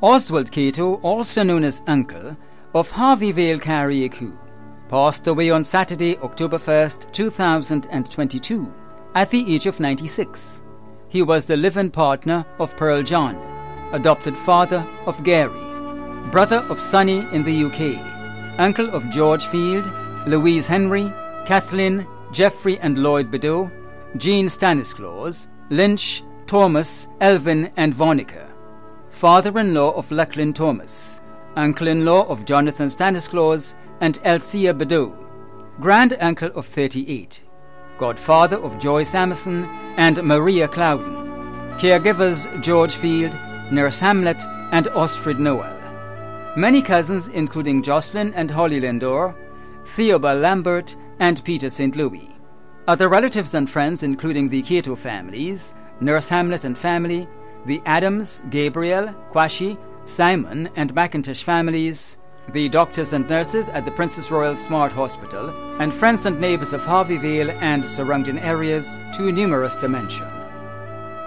Oswald Cato, also known as Uncle, of Harvey Vale, Carriacou, passed away on Saturday, October 1st, 2022, at the age of 96. He was the live-in partner of Pearl John, adopted father of Gary, brother of Sonny in the UK, uncle of George Field, Louise Henry, Kathleen, Geoffrey and Lloyd Bedeau, Jean Stanislaus, Lynch, Thomas, Elvin and Vonica, father-in-law of Lachlan Thomas, uncle-in-law of Jonathan Stanislaus and Elsia Bedeau, grand-uncle of 38, godfather of Joyce Amerson and Maria Clouden, caregivers George Field, Nurse Hamlet and Ostrid Noel, many cousins including Jocelyn and Holly Lindor, Theobald Lambert and Peter St. Louis. Other relatives and friends including the Cato families, Nurse Hamlet and family, the Adams, Gabriel, Quashie, Simon and McIntosh families, the doctors and nurses at the Princess Royal Smart Hospital, and friends and neighbours of Harvey Vale and surrounding areas, too numerous to mention.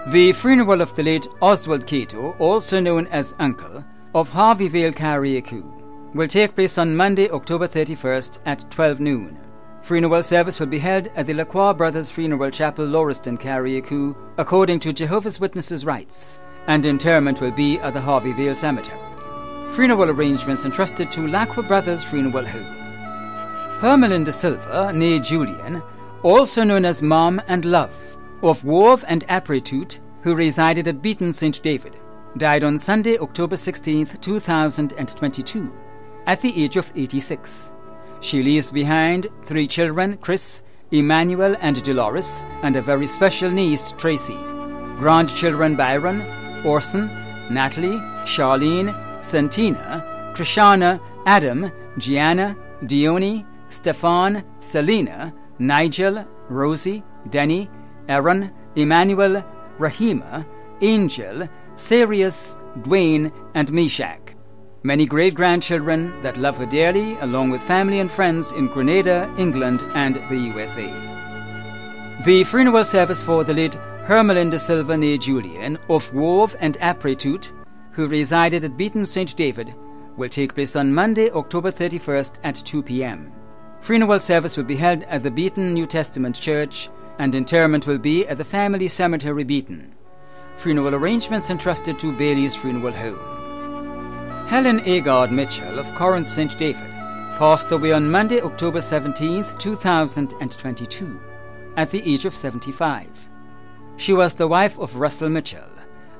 The funeral of the late Oswald Cato, also known as Uncle, of Harvey Vale, Carriacou, will take place on Monday, October 31st at 12 noon. Funeral service will be held at the Lacroix Brothers Funeral Chapel, Lauriston, Carriacou, according to Jehovah's Witnesses' rites, and interment will be at the Harvey Vale Cemetery. Funeral arrangements entrusted to Lacroix Brothers Funeral Home. Hermelinda Silva, née Julian, also known as Mom and Love, of Wharve and Apretute, who resided at Beaton St. David, died on Sunday, October 16, 2022, at the age of 86. She leaves behind 3 children, Chris, Emmanuel and Dolores, and a very special niece, Tracy. Grandchildren Byron, Orson, Natalie, Charlene, Santina, Krishana, Adam, Gianna, Dione, Stefan, Selena, Nigel, Rosie, Denny, Aaron, Emmanuel, Rahima, Angel, Sirius, Dwayne, and Meshach. Many great-grandchildren that love her dearly, along with family and friends in Grenada, England, and the USA. The funeral service for the late Hermelinda Silva, née Julian, of Wharve and Apretute, who resided at Beaton St. David, will take place on Monday, October 31st at 2 p.m. Funeral service will be held at the Beaton New Testament Church, and interment will be at the family cemetery Beaton. Funeral arrangements entrusted to Bailey's Funeral Home. Helen Agard Mitchell of Corinth St. David passed away on Monday, October 17, 2022, at the age of 75. She was the wife of Russell Mitchell,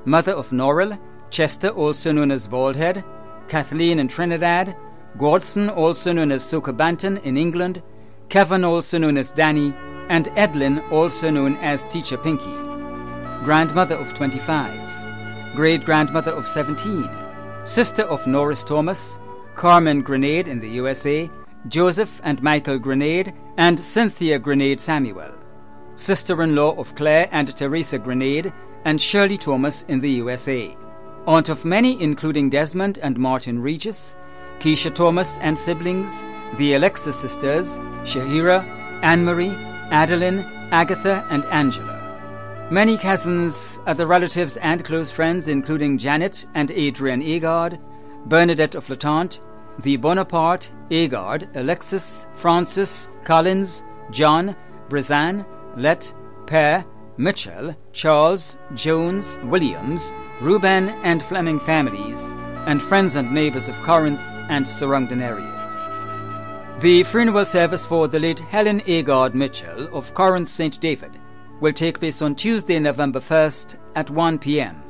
mother of Norrell, Chester, also known as Baldhead, Kathleen in Trinidad, Gordson, also known as Sokabanton in England, Kevin, also known as Danny, and Edlin, also known as Teacher Pinky. Grandmother of 25, great-grandmother of 17, sister of Norris Thomas, Carmen Grenade in the USA, Joseph and Michael Grenade, and Cynthia Grenade Samuel, sister-in-law of Claire and Teresa Grenade, and Shirley Thomas in the USA, aunt of many including Desmond and Martin Regis, Keisha Thomas and siblings, the Alexis sisters, Shahira, Anne-Marie, Adeline, Agatha, and Angela. Many cousins, other relatives and close friends including Janet and Adrian Agard, Bernadette of Latente, the Bonaparte, Agard, Alexis, Francis, Collins, John, Brizan, Let, Per, Mitchell, Charles, Jones, Williams, Reuben and Fleming families, and friends and neighbours of Corinth and surrounding areas. The funeral service for the late Helen Agard Mitchell of Corinth St. David will take place on Tuesday, November 1st at 1 p.m.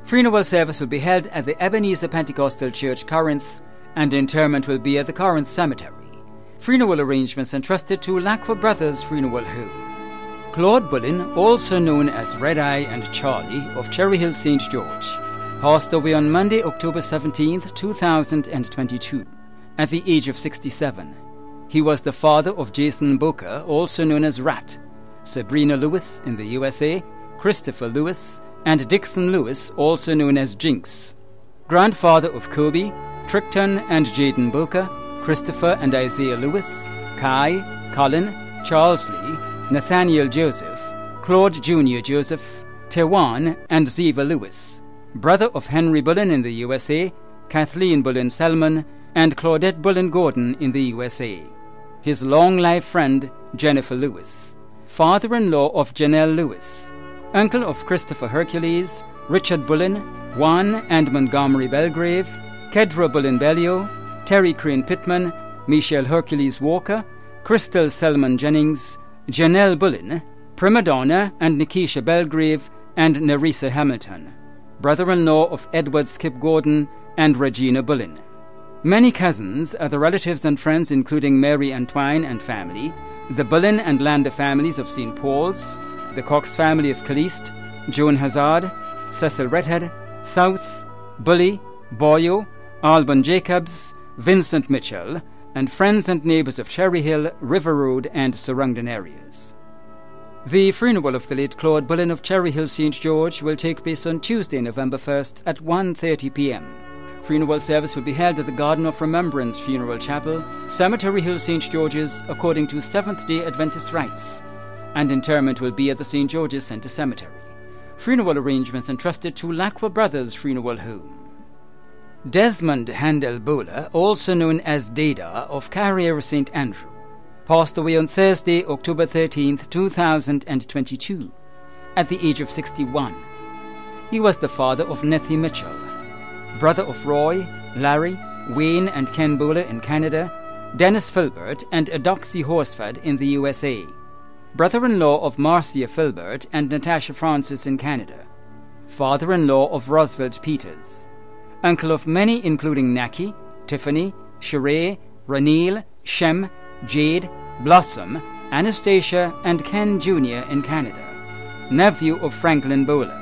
Funeral service will be held at the Ebenezer Pentecostal Church, Corinth, and interment will be at the Corinth Cemetery. Funeral arrangements entrusted to Lacroix Brothers Funeral Home. Claude Bullen, also known as Red Eye and Charlie of Cherry Hill St. George, passed away on Monday, October 17, 2022, at the age of 67. He was the father of Jason Booker, also known as Rat, Sabrina Lewis in the USA, Christopher Lewis, and Dixon Lewis, also known as Jinx. Grandfather of Kobe, Trickton and Jaden Booker, Christopher and Isaiah Lewis, Kai, Colin, Charles Lee, Nathaniel Joseph, Claude Jr. Joseph, Tewan, and Ziva Lewis. Brother of Henry Bullen in the USA, Kathleen Bullen Selman, and Claudette Bullen Gordon in the USA. His long-life friend, Jennifer Lewis. Father-in-law of Janelle Lewis. Uncle of Christopher Hercules, Richard Bullen, Juan and Montgomery Belgrave, Kedra Bullen Bellio, Terry Crane Pittman, Michelle Hercules Walker, Crystal Selman Jennings, Janelle Bullen, Prima Donna and Nikisha Belgrave, and Nerissa Hamilton. Brother-in-law of Edward Skip Gordon and Regina Bullen. Many cousins, other relatives and friends including Mary Antoine and family, the Bullen and Lander families of St. Paul's, the Cox family of Caliste, Joan Hazard, Cecil Redhead, South, Bully, Boyo, Alban Jacobs, Vincent Mitchell, and friends and neighbours of Cherry Hill, River Road and surrounding areas. The funeral of the late Claude Bullen of Cherry Hill, St. George will take place on Tuesday, November 1st at 1:30 p.m. Funeral service will be held at the Garden of Remembrance Funeral Chapel, Cemetery Hill, St. George's, according to Seventh-day Adventist rites, and interment will be at the St. George's Centre Cemetery. Funeral arrangements entrusted to Lacqua Brothers Funeral Home. Desmond Handel Bowler, also known as Dada of Carrier St. Andrew, passed away on Thursday, October 13th, 2022, at the age of 61. He was the father of Nettie Mitchell, brother of Roy, Larry, Wayne and Ken Bowler in Canada, Dennis Filbert and Adoxy Horsford in the USA, brother-in-law of Marcia Filbert and Natasha Francis in Canada, father-in-law of Roosevelt Peters, uncle of many including Naki, Tiffany, Sheree, Raneel, Shem, Jade, Blossom, Anastasia and Ken Jr. in Canada, nephew of Franklin Bowler,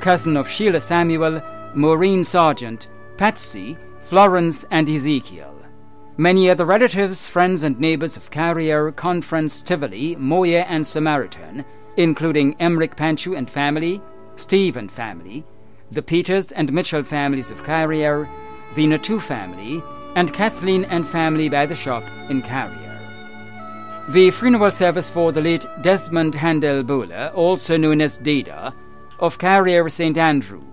cousin of Sheila Samuel, Maureen Sargent, Patsy, Florence and Ezekiel. Many other relatives, friends and neighbours of Carrier, Conference, Tivoli, Moya and Samaritan, including Emmerich Panchu and family, Steve and family, the Peters and Mitchell families of Carrier, the Natu family, and Kathleen and family by the shop in Carrier. The funeral service for the late Desmond Handel Bowler, also known as Dada, of Carrier St. Andrew,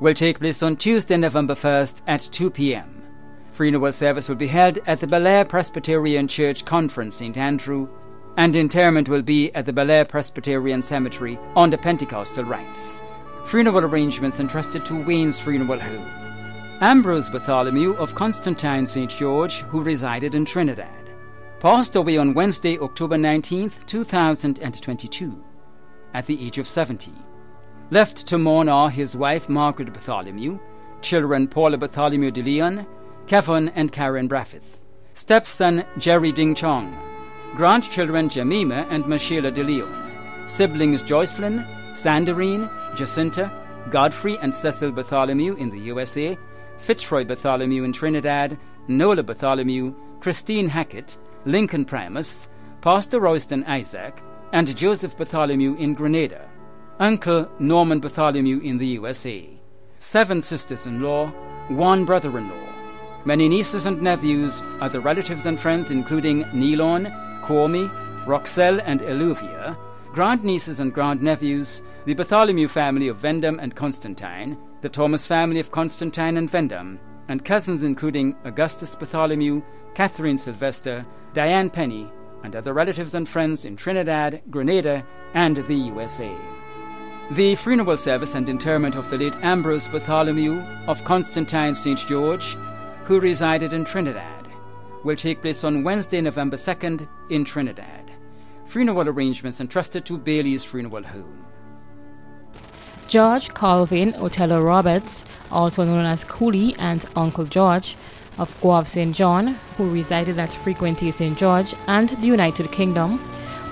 will take place on Tuesday, November 1st at 2 p.m. Funeral service will be held at the Bel Air Presbyterian Church Conference, St. Andrew, and interment will be at the Bel Air Presbyterian Cemetery under Pentecostal rites. Funeral arrangements entrusted to Wayne's Funeral Home. Ambrose Bartholomew of Constantine, St. George, who resided in Trinidad, passed away on Wednesday, October 19th, 2022, at the age of 70. Left to mourn are his wife Margaret Bartholomew, children Paula Bartholomew de Leon, Kevin and Karen Braffith, stepson Jerry Ding Chong, grandchildren Jemima and Michelle de Leon, siblings Joycelyn, Sandarine, Jacinta, Godfrey and Cecil Bartholomew in the USA, Fitzroy Bartholomew in Trinidad, Nola Bartholomew, Christine Hackett, Lincoln Primus, Pastor Royston Isaac, and Joseph Bartholomew in Grenada, Uncle Norman Bartholomew in the USA, 7 sisters-in-law, 1 brother-in-law, many nieces and nephews, other relatives and friends including Nelon, Cormy, Roxelle and Eluvia, grandnieces and grandnephews, the Bartholomew family of Vendham and Constantine, the Thomas family of Constantine and Vendham, and cousins including Augustus Bartholomew, Catherine Sylvester, Diane Penny, and other relatives and friends in Trinidad, Grenada, and the USA. The funeral service and interment of the late Ambrose Bartholomew of Constantine St. George, who resided in Trinidad, will take place on Wednesday, November 2nd in Trinidad. Funeral arrangements entrusted to Bailey's Funeral Home. George Colvin Otello Roberts, also known as Cooley and Uncle George, of Guave St. John, who resided at Frequency St. George and the United Kingdom,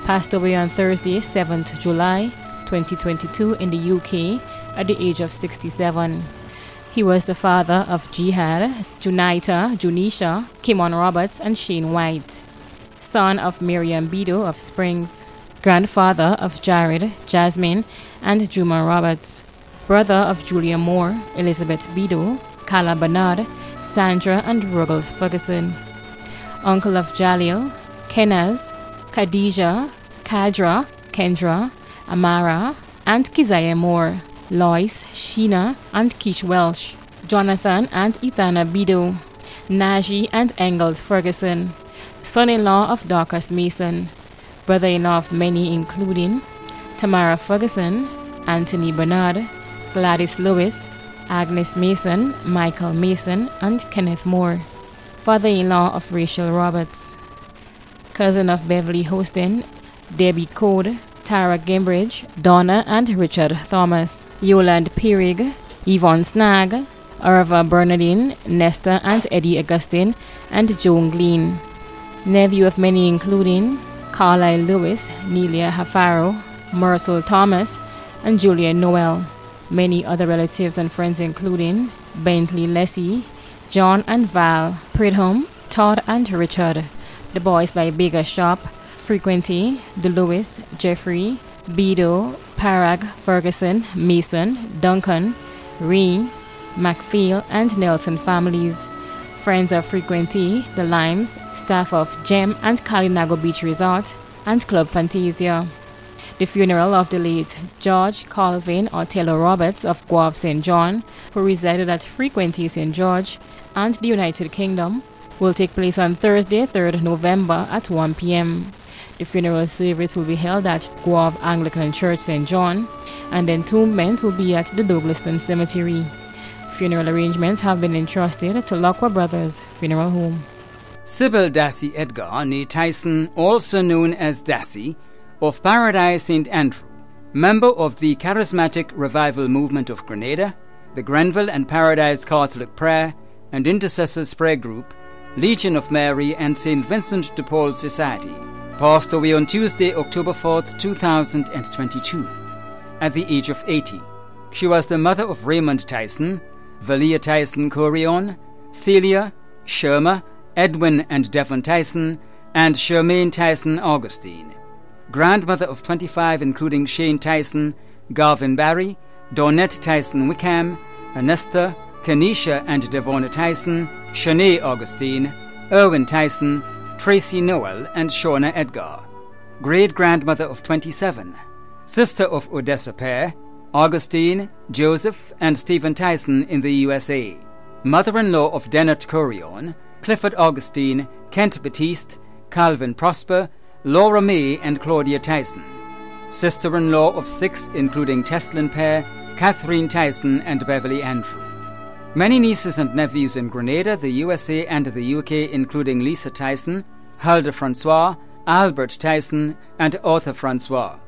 passed away on Thursday, 7th July 2022 in the UK at the age of 67. He was the father of Jihad, Junita, Junisha, Kimon Roberts, and Shane White, son of Miriam Bido of Springs, grandfather of Jared, Jasmine, and Juma Roberts, brother of Julia Moore, Elizabeth Bido, Carla Bernard, Sandra, and Ruggles Ferguson, uncle of Jalil, Kenaz, Khadija, Kadra, Kendra, Amara, and Keziah Moore, Lois, Sheena, and Keish Welsh, Jonathan and Ethana Bido, Naji and Engels Ferguson, son-in-law of Dorcas Mason, brother-in-law of many including Tamara Ferguson, Anthony Bernard, Gladys Lewis, Agnes Mason, Michael Mason, and Kenneth Moore, father-in-law of Rachel Roberts, cousin of Beverly Hostin, Debbie Code, Tara Gimbridge, Donna and Richard Thomas, Yolande Pierig, Yvonne Snag, Irva Bernardine, Nesta and Eddie Augustine, and Joan Glean, nephew of many including Carlisle Lewis, Nelia Hafaro, Myrtle Thomas, and Julia Noel. Many other relatives and friends including Bentley Leslie, John and Val Pridham, Todd and Richard, the boys by Bigger Shop, Frequenty, DeLewis, Jeffrey, Bido, Parag, Ferguson, Mason, Duncan, Ree, McPhail, and Nelson families, friends of Frequenty, the Limes, staff of Gem and Kalinago Beach Resort, and Club Fantasia. The funeral of the late George Colvin or Taylor Roberts of Guave St. John, who resided at Frequenty St. George and the United Kingdom, will take place on Thursday, 3rd November at 1 p.m. The funeral service will be held at Guave Anglican Church St. John, and the entombment will be at the Douglaston Cemetery. Funeral arrangements have been entrusted to Lockwar Brothers Funeral Home. Sybil Dassey Edgar, née Tyson, also known as Dassey, of Paradise St. Andrew, member of the Charismatic Revival Movement of Grenada, the Grenville and Paradise Catholic Prayer and Intercessors Prayer Group, Legion of Mary and St. Vincent de Paul Society, passed away on Tuesday, October 4th, 2022, at the age of 80. She was the mother of Raymond Tyson, Valia Tyson Corion, Celia, Sherma, Edwin and Devon Tyson, and Charmaine Tyson Augustine. Grandmother of 25 including Shane Tyson, Garvin Barry, Dawnette Tyson Wickham, Anesta, Kenesha and Devona Tyson, Shanae Augustine, Erwin Tyson, Tracy Noel, and Shauna Edgar. Great-grandmother of 27. Sister of Odessa Pair, Augustine, Joseph, and Stephen Tyson in the USA. Mother-in-law of Dennett Corion, Clifford Augustine, Kent Batiste, Calvin Prosper, Laura May, and Claudia Tyson. Sister-in-law of 6 including Teslin Pair, Catherine Tyson, and Beverly Andrew. Many nieces and nephews in Grenada, the USA, and the UK including Lisa Tyson, Hulda Francois, Albert Tyson, and Arthur Francois.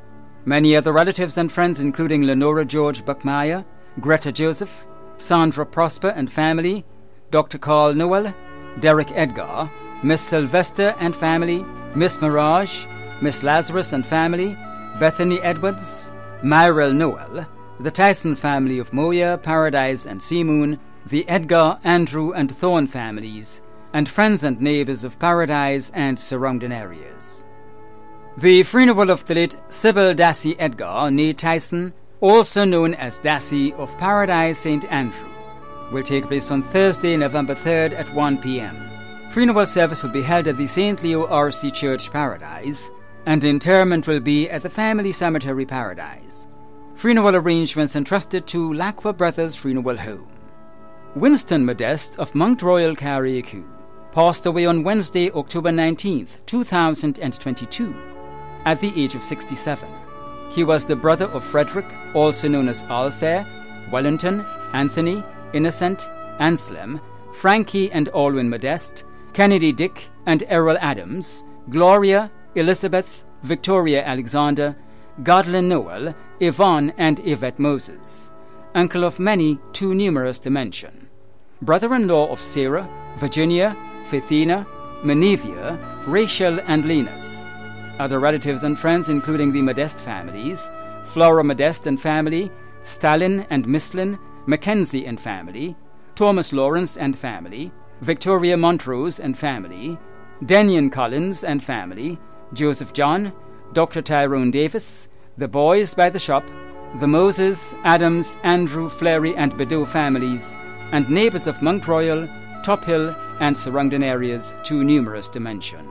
Many other relatives and friends including Lenora George Buckmeyer, Greta Joseph, Sandra Prosper and family, Dr. Carl Noel, Derek Edgar, Miss Sylvester and family, Miss Mirage, Miss Lazarus and family, Bethany Edwards, Myrel Noel, the Tyson family of Moya, Paradise, and Seamoon, the Edgar, Andrew, and Thorne families, and friends and neighbours of Paradise and surrounding areas. The funeral of the late Sybil Dassey Edgar, née Tyson, also known as Dassey of Paradise St. Andrew, will take place on Thursday, November 3rd at 1 p.m. Funeral service will be held at the St. Leo R.C. Church Paradise, and interment will be at the Family Cemetery Paradise. Funeral arrangements entrusted to Lacqua Brothers Funeral Home. Winston Modeste of Mount Royal Carriacou passed away on Wednesday, October 19th, 2022, at the age of 67. He was the brother of Frederick, also known as Alfair, Wellington, Anthony, Innocent, Anselm, Frankie and Alwyn Modeste, Kennedy Dick and Errol Adams, Gloria, Elizabeth, Victoria Alexander, Godlin Noel, Yvonne and Yvette Moses. Uncle of many, too numerous to mention. Brother-in-law of Sarah, Virginia, Faithina, Menevia, Rachel, and Linus. Other relatives and friends including the Modeste families, Flora Modeste and family, Stalin and Misslin, Mackenzie and family, Thomas Lawrence and family, Victoria Montrose and family, Denian Collins and family, Joseph John, Dr. Tyrone Davis, the boys by the shop, the Moses, Adams, Andrew, Fleury, and Bedeau families, and neighbours of Mount Royal, Top Hill, and surrounding areas too numerous to mention.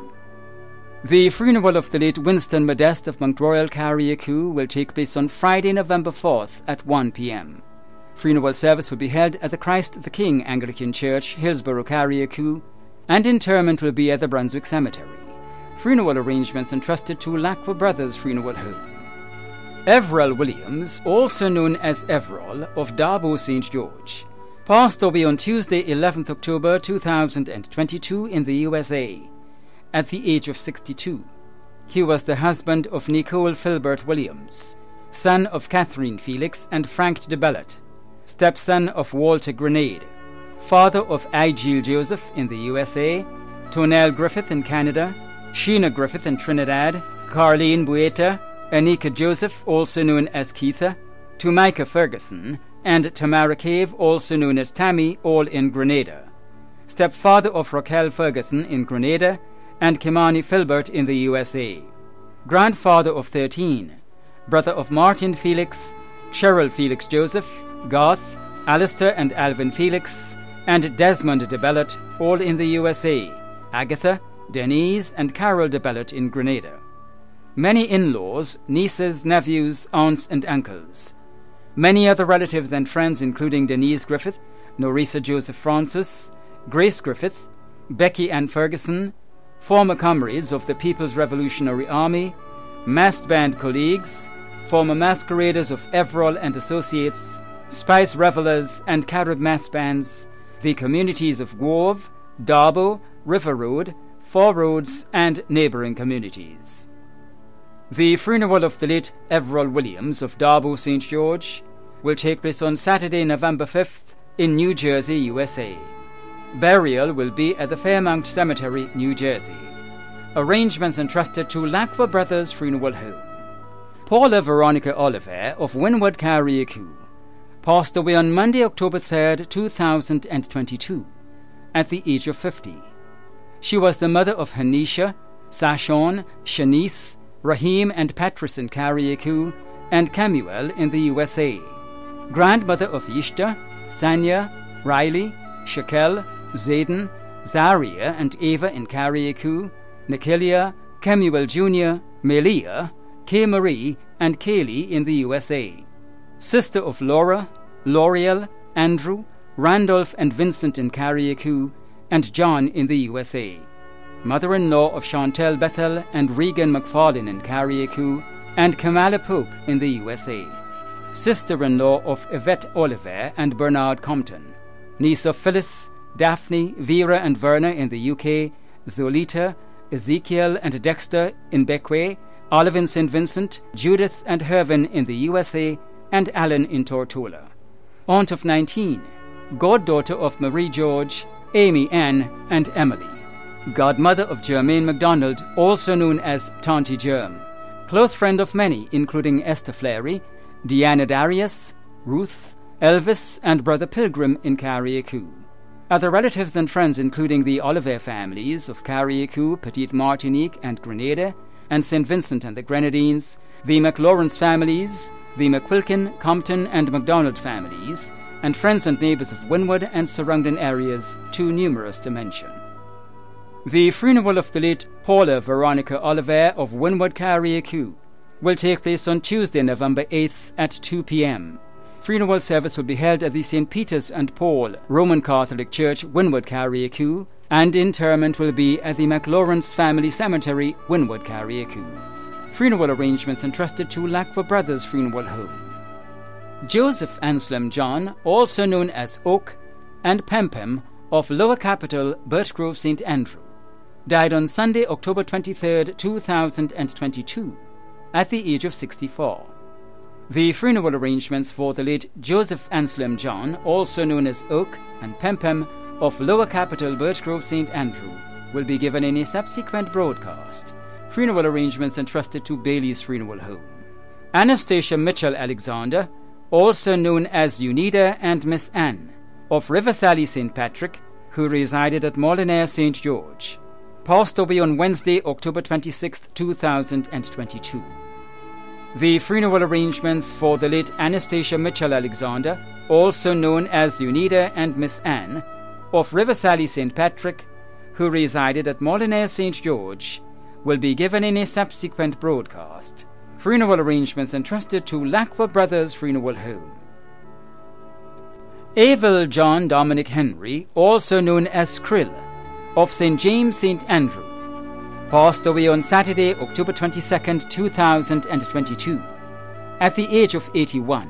The funeral of the late Winston Modeste of Mount Royal Carriacou will take place on Friday, November 4th at 1 p.m. Funeral service will be held at the Christ the King Anglican Church, Hillsborough, Carriacou, and interment will be at the Brunswick Cemetery. Funeral arrangements entrusted to Lacqua Brothers Funeral Home. Everall Williams, also known as Everall, of Darbo St. George, passed away on Tuesday, 11th October 2022 in the USA, at the age of 62. He was the husband of Nicole Filbert Williams, son of Catherine Felix and Frank de Bellet, stepson of Walter Grenade, father of Igil Joseph in the USA, Tonell Griffith in Canada, Sheena Griffith in Trinidad, Carleen Bueta, Anika Joseph, also known as Keitha, Tumaika Ferguson, and Tamara Cave, also known as Tammy, all in Grenada, stepfather of Raquel Ferguson in Grenada, and Kimani Filbert in the USA, grandfather of 13, brother of Martin Felix, Cheryl Felix Joseph, Garth, Alistair and Alvin Felix, and Desmond de Bellet, all in the USA, Agatha, Denise, and Carol de Bellet in Grenada. Many in-laws, nieces, nephews, aunts, and uncles. Many other relatives and friends, including Denise Griffith, Norisa Joseph Francis, Grace Griffith, Becky Ann Ferguson, former comrades of the People's Revolutionary Army, massed band colleagues, former masqueraders of Everall and Associates, Spice revelers and Carib mass bands, the communities of Grove, Darbo, River Road, Four Roads, and neighbouring communities. The funeral of the late Everall Williams of Darbo St. George will take place on Saturday, November 5th in New Jersey, USA. Burial will be at the Fairmount Cemetery, New Jersey. Arrangements entrusted to Lacqua Brothers Funeral Home. Paula Veronica Oliver of Wynwood, Carriacou, passed away on Monday, October 3rd, 2022, at the age of 50. She was the mother of Hanisha, Sashon, Shanice, Raheem and Patrice in Carriacou, and Camuel in the USA, grandmother of Yishta, Sanya, Riley, Shakel, Zayden, Zaria and Ava in Carriacou, Nikilia, Camuel Jr., Melia, Kay Marie, and Kaylee in the USA, sister of Laura, L'Oreal, Andrew, Randolph and Vincent in Carriacou, and John in the USA, mother-in-law of Chantel Bethel and Regan McFarlane in Carriacou, and Kamala Pope in the USA, sister-in-law of Yvette Oliver and Bernard Compton, niece of Phyllis, Daphne, Vera and Verna in the UK, Zolita, Ezekiel and Dexter in Bequia, Olive in St. Vincent, Judith and Hervin in the USA, and Alan in Tortola. Aunt of 19, goddaughter of Marie George, Amy Ann, and Emily. Godmother of Jermaine MacDonald, also known as Tanti Germ. Close friend of many, including Esther Fleury, Deanna Darius, Ruth, Elvis, and Brother Pilgrim in Carriacou. Other relatives and friends including the Oliver families of Carriacou, Petite Martinique, and Grenada, and St. Vincent and the Grenadines, the McLawrence families, the McQuilkin, Compton, and MacDonald families, and friends and neighbours of Wynwood and surrounding areas, too numerous to mention. The funeral of the late Paula Veronica Oliver of Wynwood, Carriacou, will take place on Tuesday, November 8th at 2 p.m. Funeral service will be held at the St. Peter's and Paul Roman Catholic Church, Wynwood, Carriacou, and interment will be at the McLawrence Family Cemetery, Wynwood, Carriacou. Funeral arrangements entrusted to Lacqua Brothers Funeral Home. Joseph Anselm John, also known as Oak, and Pempem of Lower Capital, Birchgrove, St. Andrew, died on Sunday, October 23, 2022, at the age of 64. The funeral arrangements for the late Joseph Anselm John, also known as Oak, and Pempem of Lower Capital, Birchgrove, St. Andrew, will be given in a subsequent broadcast. Funeral arrangements entrusted to Bailey's Funeral Home. Anastasia Mitchell Alexander, also known as Unida and Miss Anne, of River Sally St. Patrick, who resided at Molinaire St. George, passed away on Wednesday, October 26, 2022. The funeral arrangements for the late Anastasia Mitchell Alexander, also known as Unida and Miss Anne, of River Sally St. Patrick, who resided at Molinaire St. George, will be given in a subsequent broadcast. Funeral arrangements entrusted to Lacqua Brothers Funeral Home. Abel John Dominic Henry, also known as Krill, of St. James St. Andrew, passed away on Saturday, October 22, 2022, at the age of 81.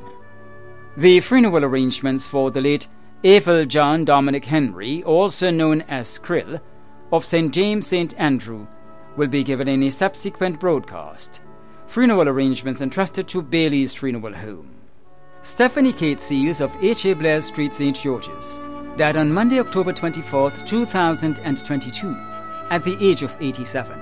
The funeral arrangements for the late Abel John Dominic Henry, also known as Krill, of St. James St. Andrew, will be given in a subsequent broadcast. Funeral arrangements entrusted to Bailey's Funeral Home. Stephanie Kate Seals of H.A. Blair Street, St. George's, died on Monday, October 24, 2022, at the age of 87.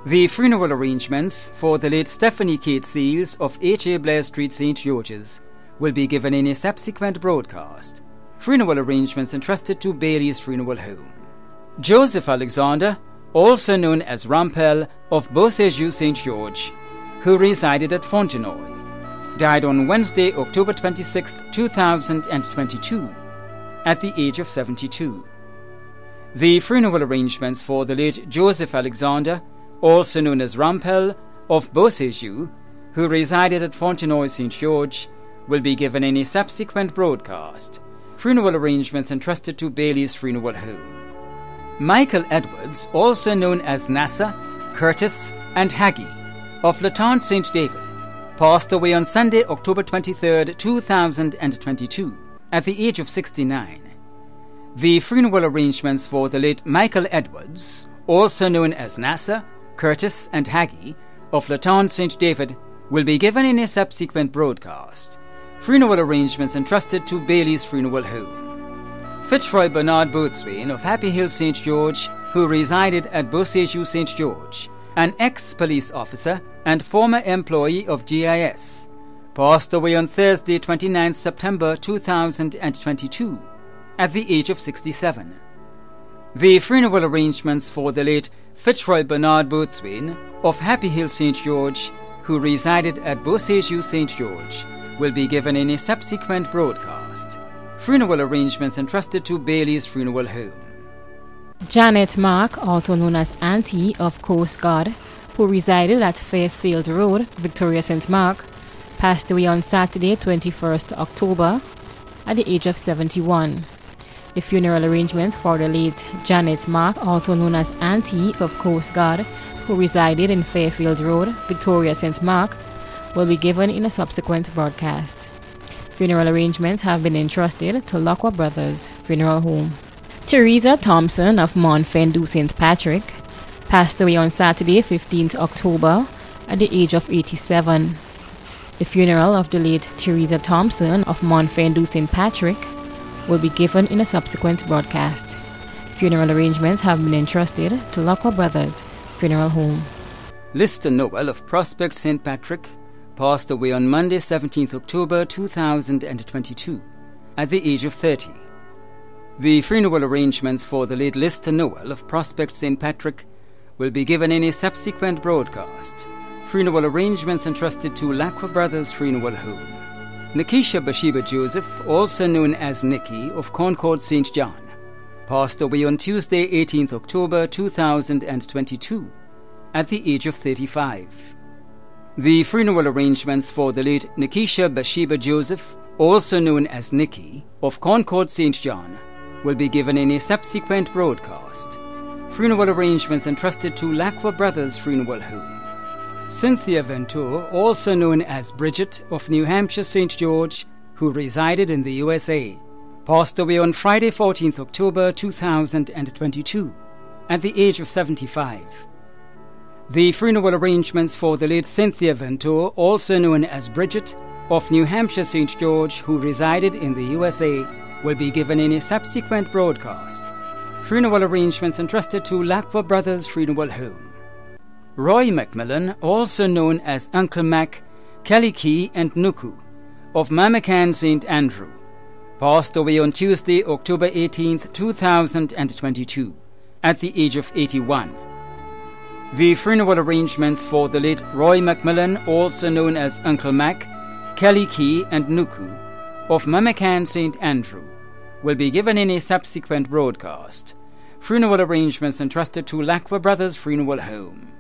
The funeral arrangements for the late Stephanie Kate Seals of H.A. Blair Street, St. George's, will be given in a subsequent broadcast. Funeral arrangements entrusted to Bailey's Funeral Home. Joseph Alexander, also known as Rampel of Beauséjour St. George, who resided at Fontenoy, died on Wednesday, October 26, 2022, at the age of 72. The funeral arrangements for the late Joseph Alexander, also known as Rampel of Beauséjour, who resided at Fontenoy St. George, will be given in a subsequent broadcast. Funeral arrangements entrusted to Bailey's Funeral Home. Michael Edwards, also known as Nasser, Curtis, and Haggie, of Latente St. David, passed away on Sunday, October 23, 2022, at the age of 69. The funeral arrangements for the late Michael Edwards, also known as Nasser, Curtis, and Haggie, of Latente St. David, will be given in a subsequent broadcast. Funeral arrangements entrusted to Bailey's Funeral Home. Fitzroy Bernard Boatswain of Happy Hill St. George, who resided at Beauséjour St. George, an ex-police officer and former employee of GIS, passed away on Thursday, 29 September 2022, at the age of 67. The funeral arrangements for the late Fitzroy Bernard Boatswain of Happy Hill St. George, who resided at Beauséjour St. George, will be given in a subsequent broadcast. Funeral arrangements entrusted to Bailey's Funeral Home. Janet Mark, also known as Auntie of Coast Guard, who resided at Fairfield Road, Victoria St. Mark, passed away on Saturday, 21st October, at the age of 71. The funeral arrangement for the late Janet Mark, also known as Auntie of Coast Guard, who resided in Fairfield Road, Victoria St. Mark, will be given in a subsequent broadcast. Funeral arrangements have been entrusted to Lockwell Brothers Funeral Home. Teresa Thompson of Montfendu St. Patrick passed away on Saturday, 15th October, at the age of 87. The funeral of the late Teresa Thompson of Montfendu St. Patrick will be given in a subsequent broadcast. Funeral arrangements have been entrusted to Lockwell Brothers Funeral Home. Lister Noel of Prospect St. Patrick passed away on Monday, 17th October 2022, at the age of 30. The funeral arrangements for the late Lister Noel of Prospect St. Patrick will be given in a subsequent broadcast. Funeral arrangements entrusted to Lacqua Brothers Funeral Home. Nikisha Bathsheba Joseph, also known as Nikki of Concord St. John, passed away on Tuesday, 18th October 2022, at the age of 35. The funeral arrangements for the late Nikisha Bathsheba Joseph, also known as Nikki, of Concord St. John, will be given in a subsequent broadcast. Funeral arrangements entrusted to Lacqua Brothers Funeral Home. Cynthia Venture, also known as Bridget of New Hampshire St. George, who resided in the USA, passed away on Friday, 14th October 2022, at the age of 75. The funeral arrangements for the late Cynthia Venture, also known as Bridget of New Hampshire St. George, who resided in the USA, will be given in a subsequent broadcast. Funeral arrangements entrusted to Lacqua Brothers Funeral Home. Roy Macmillan, also known as Uncle Mac, Kelly and Nuku, of Mamacan St. Andrew, passed away on Tuesday, October 18th, 2022, at the age of 81. The funeral arrangements for the late Roy Macmillan, also known as Uncle Mac, Kelly and Nuku, of Mamacan St. Andrew, will be given in a subsequent broadcast. Funeral arrangements entrusted to Lacqua Brothers Funeral Home.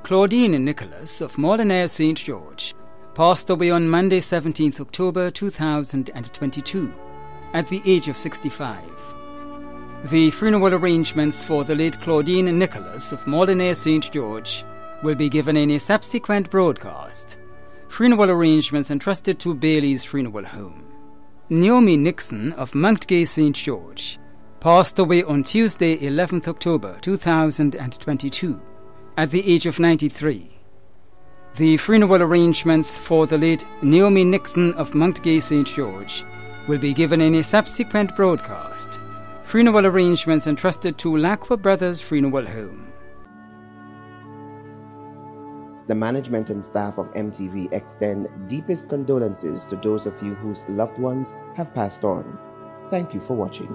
Claudine Nicholas of Molyneux St. George, passed away on Monday 17th October 2022 at the age of 65. The funeral arrangements for the late Claudine Nicholas of Molyneux St. George will be given in a subsequent broadcast. Funeral arrangements entrusted to Bailey's Funeral Home. Naomi Nixon of Montgay St. George passed away on Tuesday 11th October 2022 at the age of 93. The funeral arrangements for the late Naomi Nixon of Montgay St. George will be given in a subsequent broadcast. Funeral arrangements entrusted to Lacqua Brothers Funeral Home. The management and staff of MTV extend deepest condolences to those of you whose loved ones have passed on. Thank you for watching.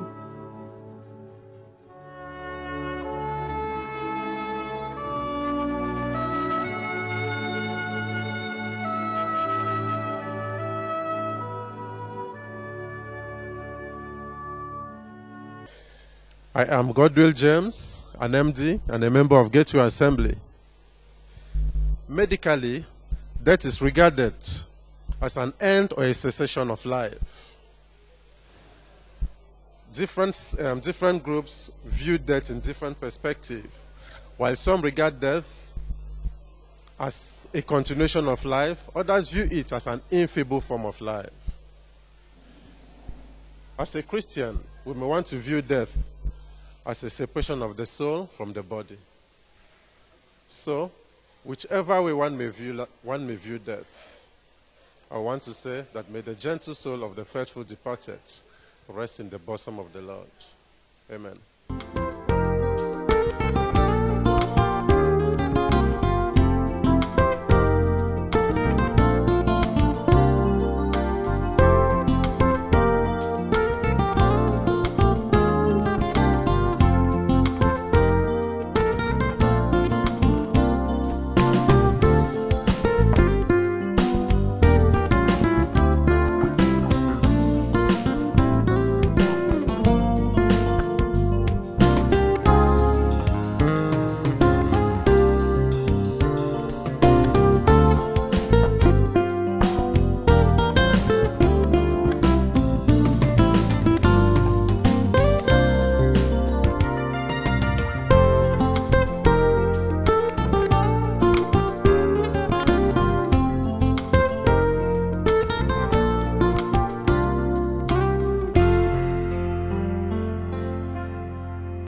I am Godwill James, an MD and a member of Gateway Assembly. Medically, death is regarded as an end or a cessation of life. Different groups view death in different perspectives. While some regard death as a continuation of life, others view it as an infeeble form of life. As a Christian, we may want to view death as a separation of the soul from the body. So, whichever way one may view death, I want to say that may the gentle soul of the faithful departed rest in the bosom of the Lord. Amen.